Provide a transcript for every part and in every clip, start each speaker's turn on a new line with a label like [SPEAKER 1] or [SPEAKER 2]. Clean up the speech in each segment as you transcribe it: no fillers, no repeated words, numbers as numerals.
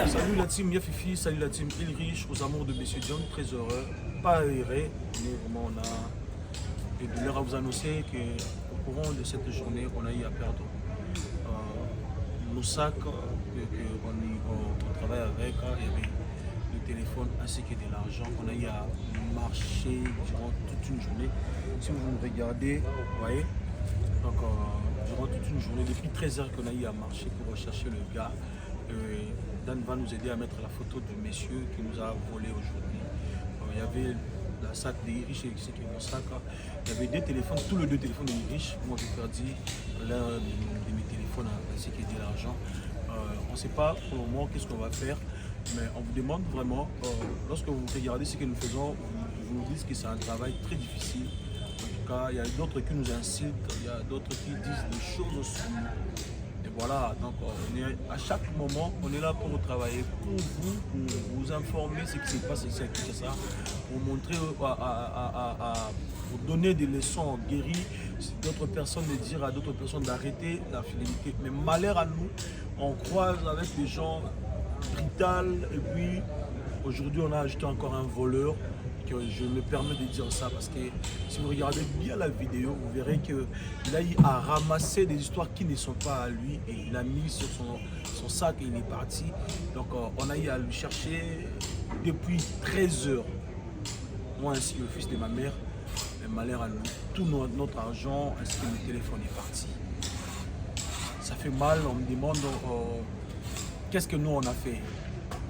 [SPEAKER 1] Salut la team Yafifi, salut la team Ilrich, aux amours de Monsieur John, très heureux, pas aéré, mais vraiment on a de l'heure à vous annoncer qu'au courant de cette journée, on a eu à perdre nos sacs qu'on travaille avec, il y avait le téléphone ainsi que de l'argent qu'on a eu à marcher durant toute une journée. Si vous nous regardez, vous voyez, donc durant toute une journée, depuis 13 heures qu'on a eu à marcher pour rechercher le gars. Dan va nous aider à mettre la photo du monsieur qui nous a volé aujourd'hui. Il y avait la sac d'Irich et c'est mon sac. Il y avait deux téléphones, tous les deux téléphones d'Irich. Moi j'ai perdu l'un de mes téléphones ainsi que de l'argent. On ne sait pas pour le moment qu'est-ce qu'on va faire, mais on vous demande vraiment, lorsque vous regardez ce que nous faisons, vous nous dites que c'est un travail très difficile. En tout cas, il y a d'autres qui nous incitent, il y a d'autres qui disent des choses sur nous. Voilà, donc on est, à chaque moment, on est là pour travailler pour vous, pour vous informer ce qui se passe ici à Kinshasa, pour montrer, pour donner des leçons guéries, d'autres personnes de dire à d'autres personnes d'arrêter la fidélité. Mais malheur à nous, on croise avec des gens brutales et puis aujourd'hui on a ajouté encore un voleur. Que je me permets de dire ça parce que si vous regardez bien la vidéo, vous verrez qu'il a eu à ramasser des histoires qui ne sont pas à lui et il a mis sur son sac et il est parti. Donc on a eu à le chercher depuis 13 heures. Moi ainsi le fils de ma mère, mais malheur à nous, tout notre argent ainsi que le téléphone est parti. Ça fait mal, on me demande qu'est-ce que nous on a fait.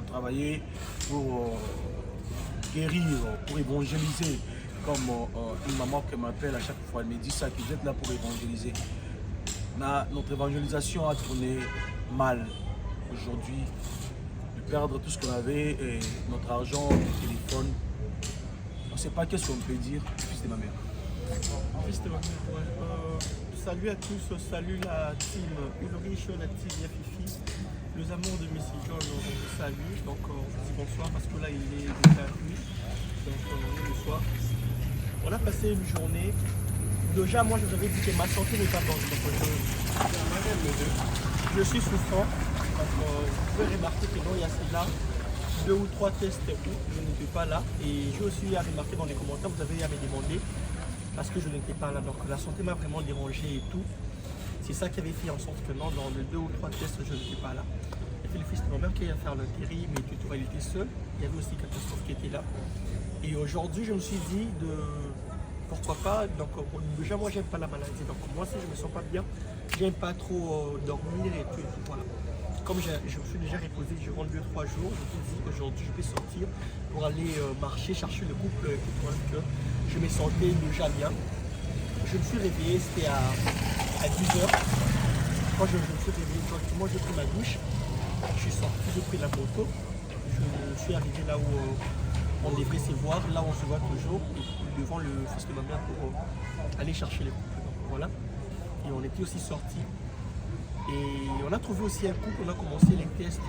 [SPEAKER 1] On travaillait pour guérir, pour évangéliser, comme une maman qui m'appelle à chaque fois, elle me dit ça, que vous êtes là pour évangéliser. Notre évangélisation a tourné mal aujourd'hui, de perdre tout ce qu'on avait, et notre argent, notre téléphone. On ne sait pas qu'est-ce qu'on peut dire, fils de ma mère.
[SPEAKER 2] Fils de ma mère, ouais. Salut à tous, salut la team Ulrich, la team Yafifi. Les amours de Monsieur John, on vous salue, donc on vous dit bonsoir parce que là il est déjà nuit, donc on est le soir. On a passé une journée, déjà moi je vous avais dit que ma santé n'est pas bonne, donc je suis souffrant, donc vous pouvez remarquer que non, il y a cela, 2 ou 3 tests où je n'étais pas là, et j'ai aussi remarqué dans les commentaires, vous avez à me demander parce que je n'étais pas là, donc la santé m'a vraiment dérangé et tout. C'est ça qui avait fait en sorte que non, dans les 2 ou 3 tests, je n'étais pas là. Il y avait le fils de ma mère qui allait faire l'intérim, mais tout il était seul. Il y avait aussi Catastrophe qui était là. Et aujourd'hui, je me suis dit de pourquoi pas. Donc déjà, moi, j'aime pas la maladie. Donc moi, si je me sens pas bien, j'aime pas trop dormir et tout. Voilà. Comme je me suis déjà reposé durant 2 ou 3 jours, je me suis dit aujourd'hui, je peux sortir pour aller marcher, chercher le couple pour que je me sentais déjà bien. Je me suis réveillé, c'était à 10h. Quand je me suis réveillé, moi j'ai pris ma douche, je suis sorti, j'ai pris la moto, je suis arrivé là où on devrait se voir, là où on se voit toujours, devant le fils de ma mère pour aller chercher les couples. Donc, voilà. Et on était aussi sortis. Et on a trouvé aussi un couple, on a commencé les tests.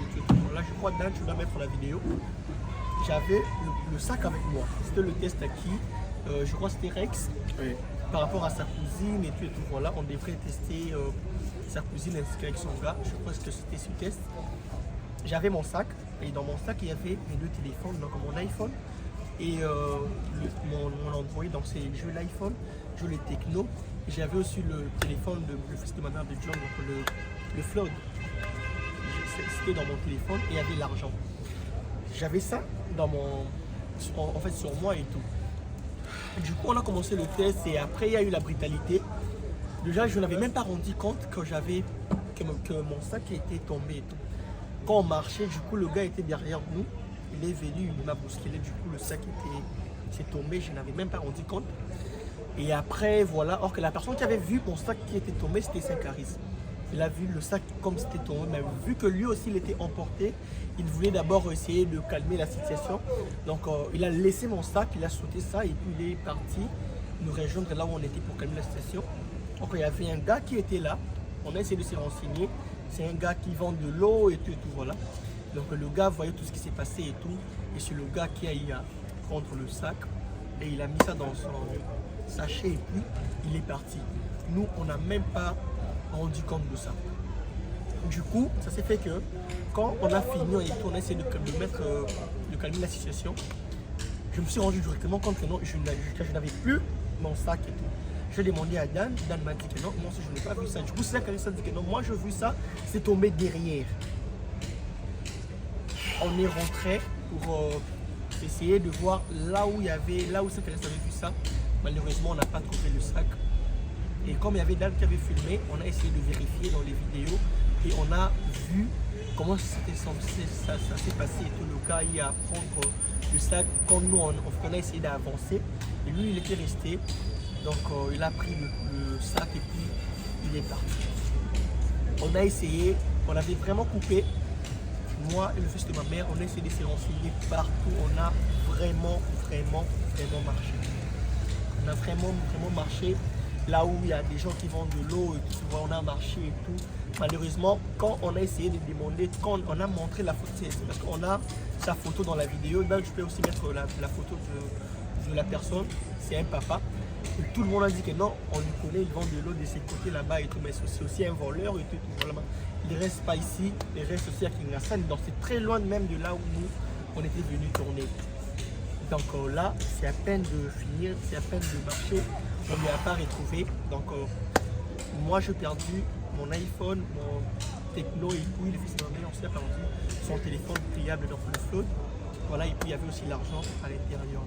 [SPEAKER 2] Là je crois Dan, tu vas mettre la vidéo. J'avais le sac avec moi. C'était le test à qui je crois que c'était Rex. Oui. Par rapport à sa cousine et tout, voilà, on devrait tester sa cousine ainsi qu'avec son gars. Je pense que c'était ce test. J'avais mon sac et dans mon sac il y avait mes 2 téléphones, donc mon iPhone et mon Android, donc c'est je l'iPhone, je le Techno. J'avais aussi le téléphone le fils de ma mère de John, donc le Flood. C'était dans mon téléphone et il y avait l'argent. J'avais ça dans en fait sur moi et tout. Du coup, on a commencé le test et après, il y a eu la brutalité. Déjà, je n'avais même pas rendu compte que mon sac était tombé et tout. Quand on marchait, du coup, le gars était derrière nous. Il est venu, il m'a bousculé. Du coup, le sac s'est tombé. Je n'avais même pas rendu compte. Et après, voilà. Or que la personne qui avait vu mon sac qui était tombé, c'était Saint-Caris. Il a vu le sac comme c'était tombé. Mais vu que lui aussi, il était emporté, il voulait d'abord essayer de calmer la situation. Donc il a laissé mon sac, il a sauté ça et puis il est parti. nous rejoindre là où on était pour calmer la situation. Donc il y avait un gars qui était là, on a essayé de se renseigner. C'est un gars qui vend de l'eau et tout, voilà. Donc le gars voyait tout ce qui s'est passé et tout. Et c'est le gars qui a eu à prendre le sac et il a mis ça dans son sachet et puis il est parti. Nous, on n'a même pas rendu compte de ça. Du coup, ça s'est fait que quand on a fini et tout, on a essayé de calmer la situation. Je me suis rendu directement compte que non, je n'avais plus mon sac et tout. Je l'ai demandé à Dan, Dan m'a dit que non, moi aussi je n'ai pas vu ça. Du coup, c'est là qu'Alissa dit que non, moi je vu ça, c'est tombé derrière. On est rentré pour essayer de voir là où il y avait, là où c'est qu'Alissa avait vu ça. Malheureusement, on n'a pas trouvé le sac. Et comme il y avait Dan qui avait filmé, on a essayé de vérifier dans les vidéos et on a vu comment ça s'est passé et tout. Le gars, il a prendre le sac quand nous on a essayé d'avancer et lui il était resté. Donc il a pris le sac et puis il est parti. On a essayé, on avait vraiment coupé. Moi et le fils de ma mère, on a essayé de se renseigner partout. On a vraiment marché. On a vraiment marché là où il y a des gens qui vendent de l'eau et tout. On a marché et tout. Malheureusement, quand on a essayé de demander, quand on a montré la photo, c'est parce qu'on a sa photo dans la vidéo. Là, je peux aussi mettre la photo de la personne. C'est un papa. Et tout le monde a dit que non, on le connaît, il vend de l'eau de ses côtés là-bas et tout, mais c'est aussi un voleur et tout. Voilà. Il ne reste pas ici, il reste aussi à Kingassan, donc c'est très loin même de là où nous, on était venus tourner. Donc là, c'est à peine de finir, c'est à peine de marcher, on ne l'a pas retrouvé. Donc moi, j'ai perdu mon iPhone, mon Techno et puis le fils de ma mère, on s'est perdu son téléphone pliable dans le flotte. Voilà, et puis il y avait aussi l'argent à l'intérieur.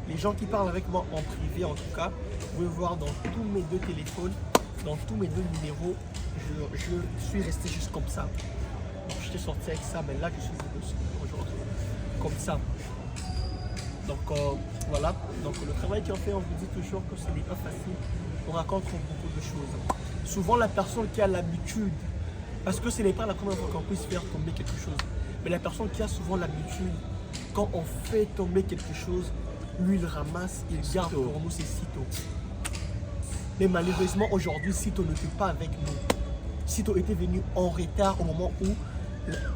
[SPEAKER 2] Les gens qui parlent avec moi en privé, en tout cas, vous pouvez voir dans tous mes deux téléphones, dans tous mes deux numéros, je suis resté juste comme ça. Donc, j'étais sorti avec ça, mais là, je suis aujourd'hui comme ça. Donc, voilà. Donc, le travail qu'on fait, on vous dit toujours que ce n'est pas facile. On raconte beaucoup de choses. Souvent, la personne qui a l'habitude, parce que ce n'est pas la première fois qu'on puisse faire tomber quelque chose, mais la personne qui a souvent l'habitude, quand on fait tomber quelque chose, lui, il ramasse, il garde pour nous, c'est Cito. Mais malheureusement, aujourd'hui, Cito ne fait pas avec nous. Cito était venu en retard au moment où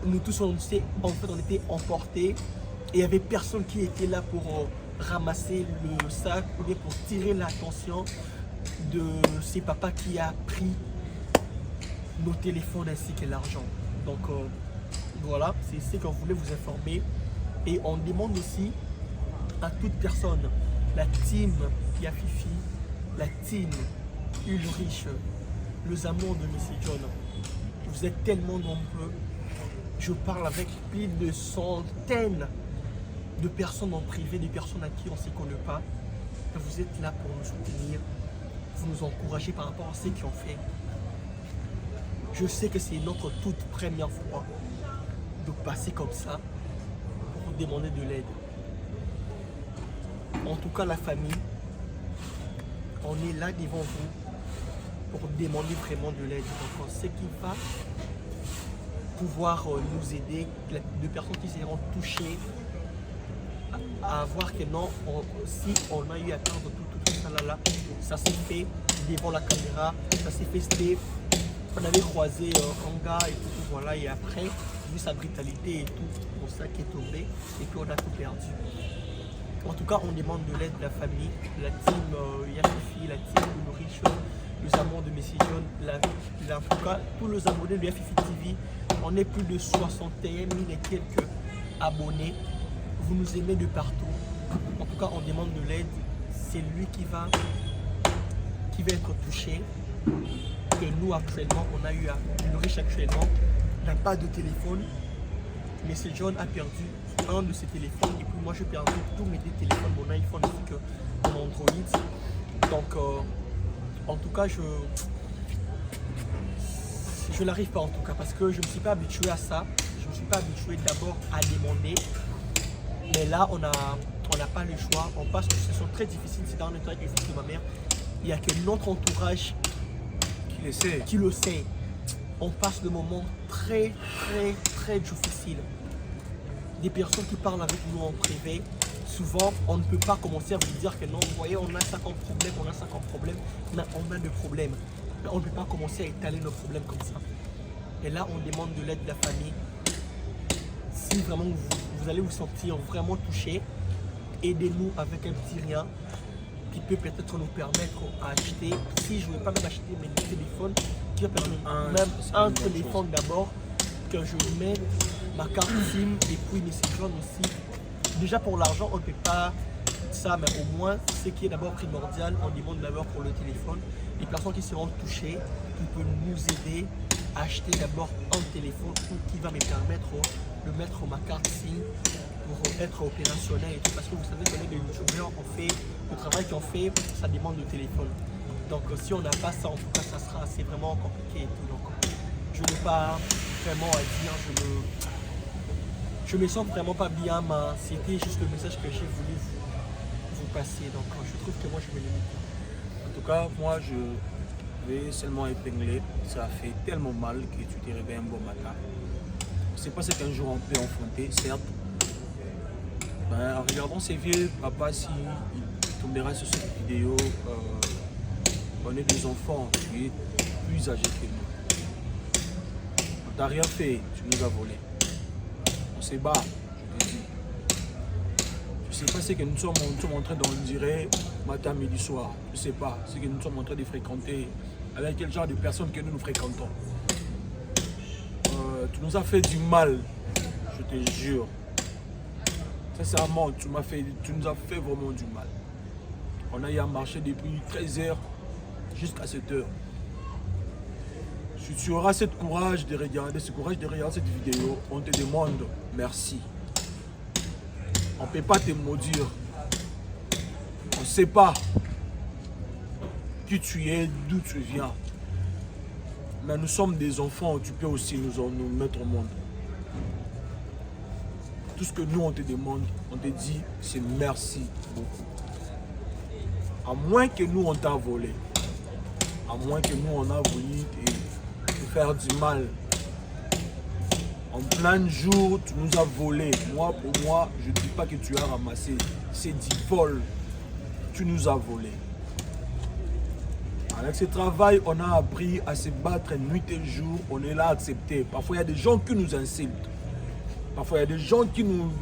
[SPEAKER 2] nous tous, on était emportés. Et il n'y avait personne qui était là pour ramasser le sac ou bien pour tirer l'attention de ces papas qui a pris nos téléphones ainsi que l'argent. Donc, voilà, c'est ce qu'on voulait vous informer. Et on demande aussi à toute personne, la team Yafifi, la team Ulrich, les amours de Messi John. Vous êtes tellement nombreux. Je parle avec plus de centaines de personnes en privé, des personnes à qui on ne se connaît pas. Vous êtes là pour nous soutenir, vous nous encourager par rapport à ce qu'ils ont fait. Je sais que c'est notre toute première fois de passer comme ça pour demander de l'aide. En tout cas, la famille, on est là devant vous pour demander vraiment de l'aide. Donc, ce qui va pouvoir nous aider, les personnes qui seront touchées, à voir que non, si on a eu à perdre tout ça là, ça s'est fait devant la caméra, ça s'est fait, on avait croisé un gars et tout, voilà, et après, vu sa brutalité et tout, pour ça qui est tombé, et puis on a tout perdu. En tout cas, on demande de l'aide de la famille, la team Yafifi, la team Ulrich, les amours de Messi John, en tout cas, tous les abonnés de Yafifi TV. On est plus de 61 000 et quelques abonnés. Vous nous aimez de partout. En tout cas, on demande de l'aide. C'est lui qui va être touché. Que nous, actuellement, on a eu à Ulrich actuellement n'a pas de téléphone. Messi John a perdu un de ses téléphones et puis moi j'ai perdu tous mes deux téléphones, mon iPhone ainsi que mon Android. Donc en tout cas je n'arrive pas en tout cas parce que je ne me suis pas habitué à ça. Je ne me suis pas habitué d'abord à demander. Mais là on n'a pas le choix. On passe que ce sont très difficiles. C'est dans le temps avec les fils de ma mère. Il n'y a que notre entourage qui le sait. On passe de moments très difficiles. Des personnes qui parlent avec nous en privé souvent, on ne peut pas commencer à vous dire que non, vous voyez, on a 50 problèmes, on a 50 problèmes. Non, on a des problèmes. Mais on ne peut pas commencer à étaler nos problèmes comme ça. Et là, on demande de l'aide de la famille. Si vraiment vous allez vous sentir vraiment touché, aidez-nous avec un petit rien qui peut peut-être nous permettre à acheter, si je ne vais pas même acheter mes téléphones, qui va permettre même un téléphone d'abord, que je mette ma carte SIM et puis mes séjours aussi. Déjà pour l'argent, on ne peut pas ça, mais au moins, ce qui est d'abord primordial, on demande d'abord pour le téléphone. Les personnes qui seront touchées, qui peuvent nous aider à acheter d'abord un téléphone qui va me permettre de mettre ma carte SIM pour être opérationnel et tout. Parce que vous savez que les youtubeurs ont fait le travail qu'ils ont fait, ça demande le téléphone. Donc si on n'a pas ça, en tout cas, ça sera assez vraiment compliqué et tout. Donc je n'ai pas vraiment à dire, je me sens vraiment pas bien, mais c'était juste le message que j'ai voulu vous passer. Donc je trouve que moi je me limite.
[SPEAKER 1] En tout cas, moi je vais seulement épingler. Ça a fait tellement mal que tu t'es réveillé un bon matin. C'est pas ce qu'un jour on peut enfanter, certes. Ben, en regardant ces vieux, papa, si il tombera sur cette vidéo, on est des enfants, tu es plus âgé que nous. On t'a rien fait, tu nous as volé. On s'est bat, je te dis. Je sais pas ce que nous sommes en train d'en dire matin, midi, soir. Je sais pas ce que nous sommes en train de fréquenter, avec quel genre de personnes que nous fréquentons. Tu nous as fait du mal, je te jure. Sincèrement, tu nous as fait vraiment du mal. On a eu à marcher depuis 13h jusqu'à 7h. Si tu auras ce courage de regarder cette vidéo, on te demande merci. On ne peut pas te maudire. On ne sait pas qui tu es, d'où tu viens. Mais nous sommes des enfants, tu peux aussi nous mettre au monde. Tout ce que nous on te demande, on te dit, c'est merci beaucoup. À moins que nous on t'a volé, à moins que nous on a voulu te faire du mal. En plein jour, tu nous as volé. Moi, pour moi, je ne dis pas que tu as ramassé. C'est 10 vols. Tu nous as volé. Avec ce travail, on a appris à se battre nuit et jour. On est là à accepter. Parfois, il y a des gens qui nous insultent. Parfois, il y a des gens qui nous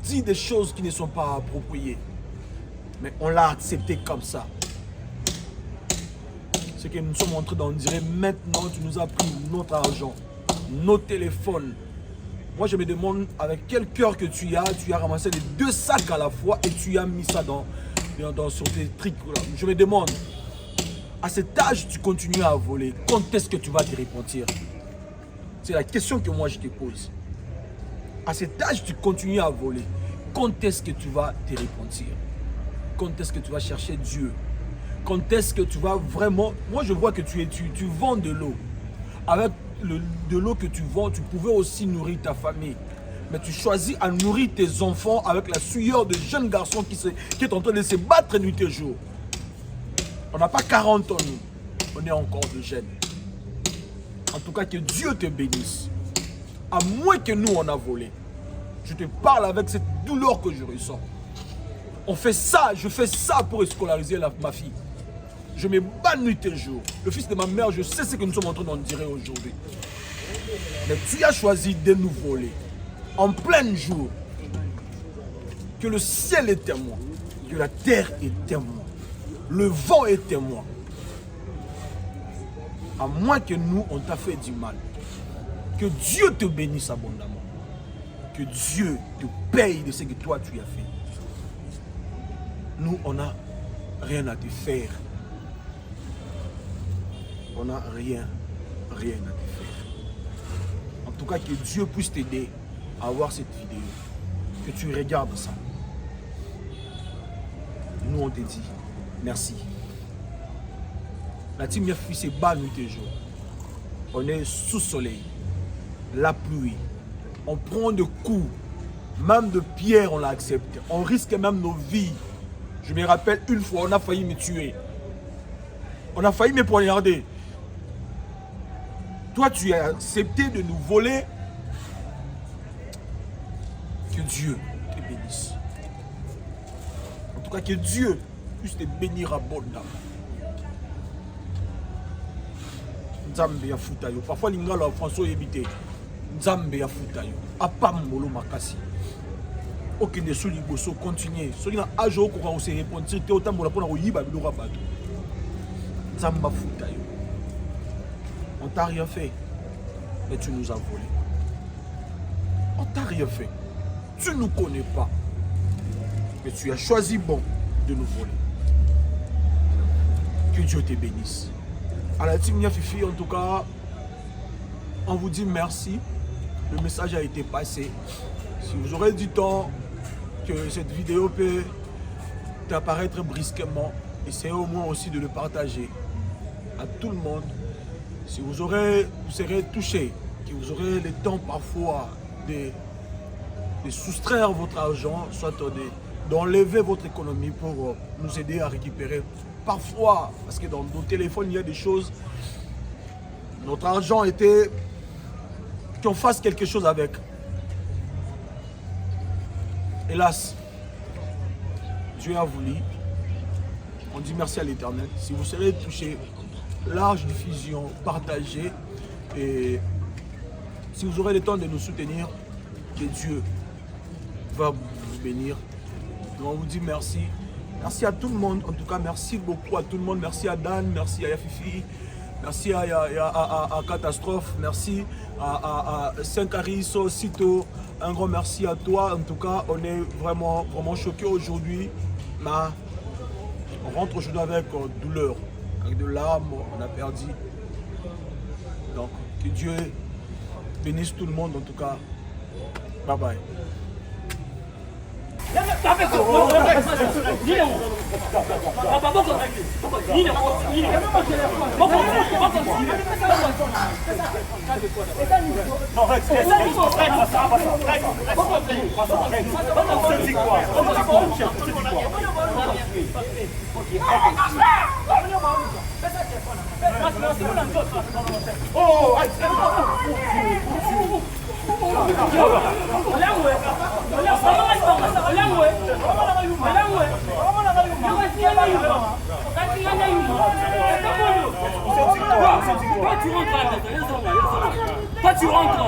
[SPEAKER 1] disent des choses qui ne sont pas appropriées. Mais on l'a accepté comme ça. Ce que nous sommes en train d'en dire, maintenant, tu nous as pris notre argent, nos téléphones. Moi, je me demande avec quel cœur que tu as ramassé les 2 sacs à la fois et tu as mis ça sur tes trucs. Je me demande, à cet âge, tu continues à voler. Quand est-ce que tu vas te repentir? C'est la question que moi, je te pose. À cet âge, tu continues à voler. Quand est-ce que tu vas te repentir? Quand est-ce que tu vas chercher Dieu? Quand est-ce que tu vas vraiment... Moi, je vois que tu vends de l'eau. Avec de l'eau que tu vends, tu pouvais aussi nourrir ta famille. Mais tu choisis à nourrir tes enfants avec la sueur de jeunes garçons qui est en train de se battre nuit et jour. On n'a pas 40 ans, nous. On est encore de jeunes. En tout cas, que Dieu te bénisse. À moins que nous, on a volé. Je te parle avec cette douleur que je ressens. On fait ça, je fais ça pour scolariser ma fille. Je me bats nuit et jour. Le fils de ma mère, je sais ce que nous sommes en train d'en dire aujourd'hui. Mais tu as choisi de nous voler. En plein jour. Que le ciel est témoin. Que la terre est témoin. Le vent est témoin. À moins que nous, on t'a fait du mal. Que Dieu te bénisse abondamment. Que Dieu te paye de ce que toi tu as fait. Nous, on n'a rien à te faire. On n'a rien à te faire. En tout cas, que Dieu puisse t'aider à voir cette vidéo. Que tu regardes ça. Nous, on te dit merci. La team Yafi se bat nuit et jour. On est sous soleil. La pluie. On prend des coups. Même de pierre, on l'a accepté. On risque même nos vies. Je me rappelle une fois, on a failli me tuer. On a failli me poignarder. Toi, tu as accepté de nous voler. Que Dieu te bénisse. tout cas, que Dieu puisse te bénir abondamment. Nzambe ya futa yo. Parfois, l'ingala François Yébité. Nzambe ya futa yo. Apam molo makasi. Okende sous liboso, continuez. Soki na ajo ko ka se répondre, te otambola pona ko yiba biloko bato. Nzamba futa yo. On t'a rien fait, mais tu nous as volé. On t'a rien fait. Tu ne nous connais pas, mais tu as choisi bon de nous voler. Que Dieu te bénisse. À la team Fifi, en tout cas, on vous dit merci. Le message a été passé. Si vous aurez du temps, que cette vidéo peut apparaître brusquement, essayez au moins aussi de le partager à tout le monde. Si vous serez touché, que vous aurez le temps parfois de soustraire votre argent, soit d'enlever votre économie pour nous aider à récupérer. Parfois, parce que dans nos téléphones, il y a des choses, notre argent était qu'on fasse quelque chose avec. Hélas, Dieu a voulu. On dit merci à l'Éternel. Si vous serez touché, large diffusion, partagez. Et si vous aurez le temps de nous soutenir, que Dieu va vous bénir. Donc on vous dit merci. Merci à tout le monde. En tout cas, merci beaucoup à tout le monde. Merci à Dan, merci à Yafifi, merci à Catastrophe, merci à Saint-Carisso, Cito. Un grand merci à toi. En tout cas, on est vraiment choqués aujourd'hui. Mais on rentre aujourd'hui avec douleur, avec de larmes. On a perdu. Donc, que Dieu bénisse tout le monde. En tout cas, bye bye.
[SPEAKER 3] Tu rentres.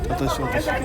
[SPEAKER 4] Attention, attention.
[SPEAKER 3] Non,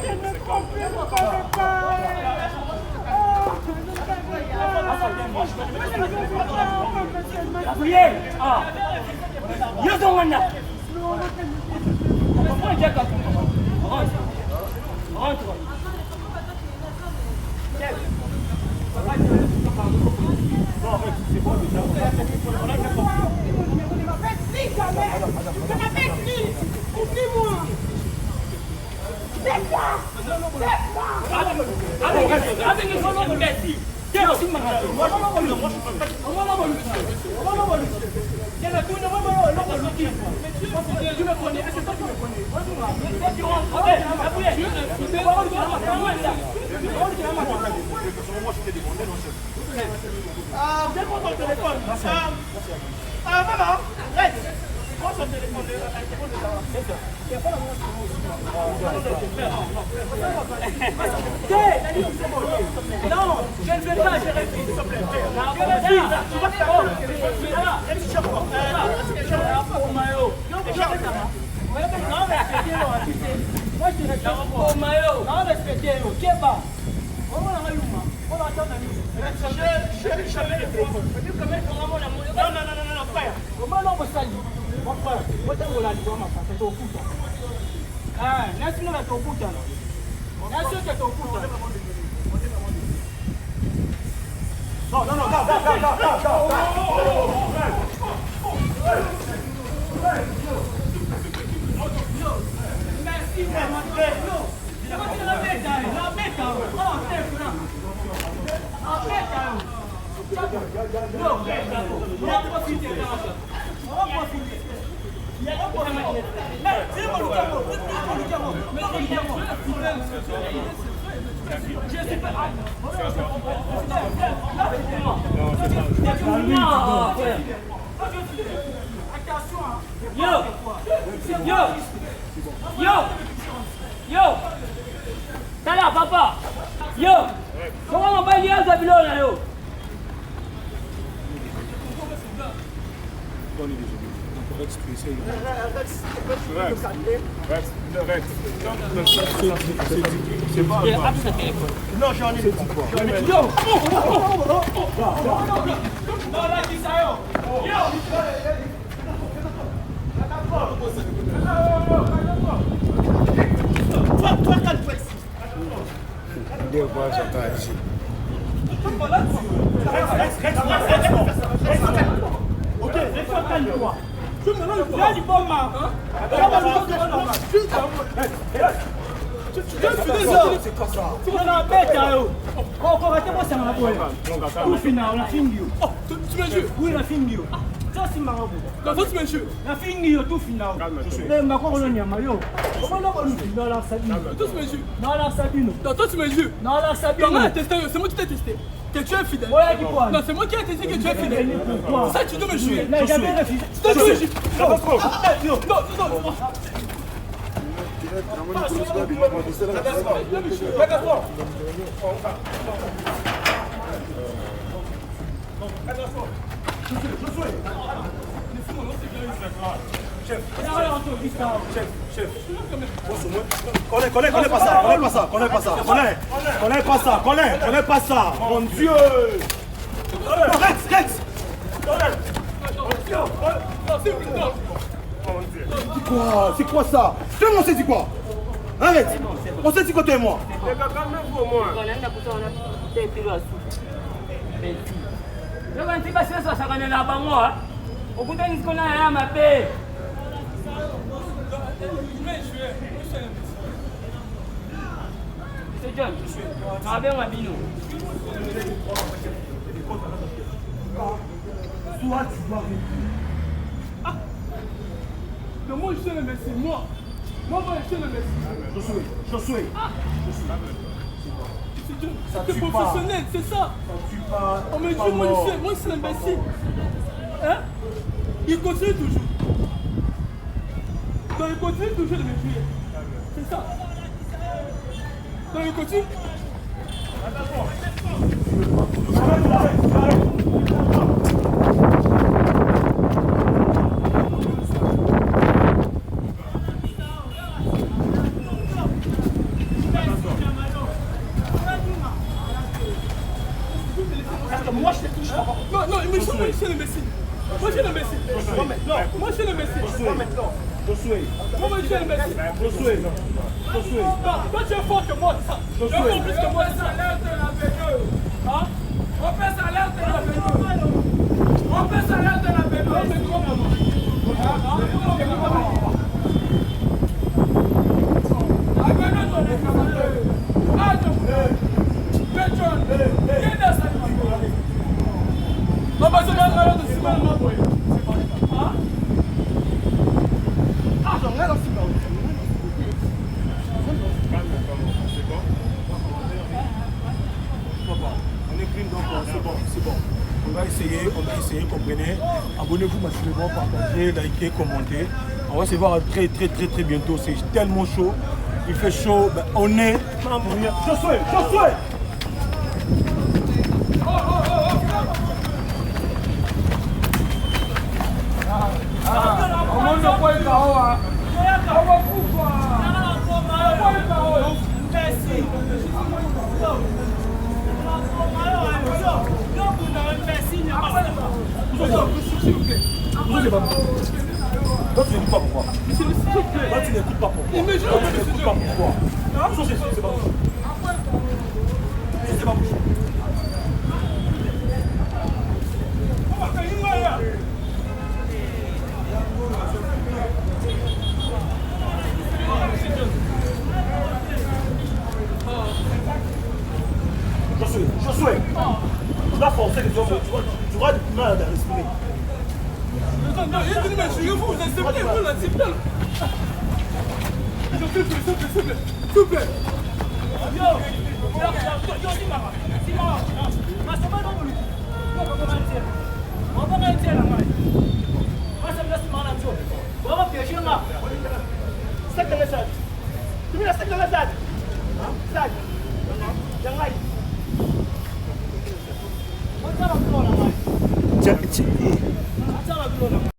[SPEAKER 3] je ne vais pas, je refuse. Tu T'as là, papa. Yo, comment on va dire à Zabilo là yo?
[SPEAKER 2] Non, j'en ai dit.
[SPEAKER 3] Non, là, qui ça yo?
[SPEAKER 2] Toi, calme-toi ici. Ok, reste calme-toi. Là, du bon man.
[SPEAKER 3] C'est quoi ça? Tu m'as bête, yo. Encore ratez-moi ça, ma boîte. Tout final, on a fini.
[SPEAKER 2] Oh, tu m'as joué.
[SPEAKER 3] Oui, on a fini. Ça, c'est marrant.
[SPEAKER 2] Quand tu m'as joué.
[SPEAKER 3] On a fini, tout final. Mais ma corolle, il y a maillot. Comment on a fait dans la Sabine?
[SPEAKER 2] Toi, tu m'as joué.
[SPEAKER 3] Dans la Sabine.
[SPEAKER 2] Toi, tu m'as joué.
[SPEAKER 3] Dans la Sabine.
[SPEAKER 2] Comment t'as testé? C'est moi qui t'ai testé. Que tu es fidèle.
[SPEAKER 3] Ouais, qui quoi?
[SPEAKER 2] Non, c'est moi qui ai testé que tu es fidèle.
[SPEAKER 3] Pourquoi?
[SPEAKER 2] Ça, tu dois me jouer.
[SPEAKER 3] Mais j'avais refusé.
[SPEAKER 2] Tu dois me jouer. Non.
[SPEAKER 4] Connais pas ça, mon Dieu. Rex. C'est quoi ça? Tout le monde s'est dit quoi? Arrête. On s'est dit quoi toi et moi?
[SPEAKER 3] John, avec ma bino.
[SPEAKER 4] Toi, tu dois
[SPEAKER 2] Mais moi, je suis le Messie. Moi, je suis le Messie.
[SPEAKER 4] Josué.
[SPEAKER 2] C'est professionnel, c'est ça. On me dit, moi, je suis l'imbécile. Hein? Il continue toujours. Donc, il continue toujours de me tuer. C'est ça. Donc, il continue.
[SPEAKER 4] Moi, je te touche pas.
[SPEAKER 2] Non, mais moi, je suis l'imbécile. Moi, je suis l'imbécile. Moi, je suis l'imbécile.
[SPEAKER 4] Josué.
[SPEAKER 2] Moi, je suis l'imbécile.
[SPEAKER 4] Josué.
[SPEAKER 2] Toi, tu es fort que moi, ça. Tu es fort plus que moi, ça. Hein?
[SPEAKER 3] On peut s'alerter la béno. On peut s'alerter la béno.
[SPEAKER 1] C'est bon. On va essayer, comprenez. Abonnez-vous massivement, partagez, likez, commentez. On va se voir très bientôt. C'est tellement chaud. Il fait chaud. Ben, on est.
[SPEAKER 4] Josué. Toi, tu n'écoutes pas pourquoi? Toi, tu n'écoutes pas pourquoi? C'est pas Josué, tu vas forcer les hommes, tu vas du mal à respirer.
[SPEAKER 2] Non, il est venu me tuer, vous acceptez, vous l'acceptez. S'il vous plaît.
[SPEAKER 3] Tiens,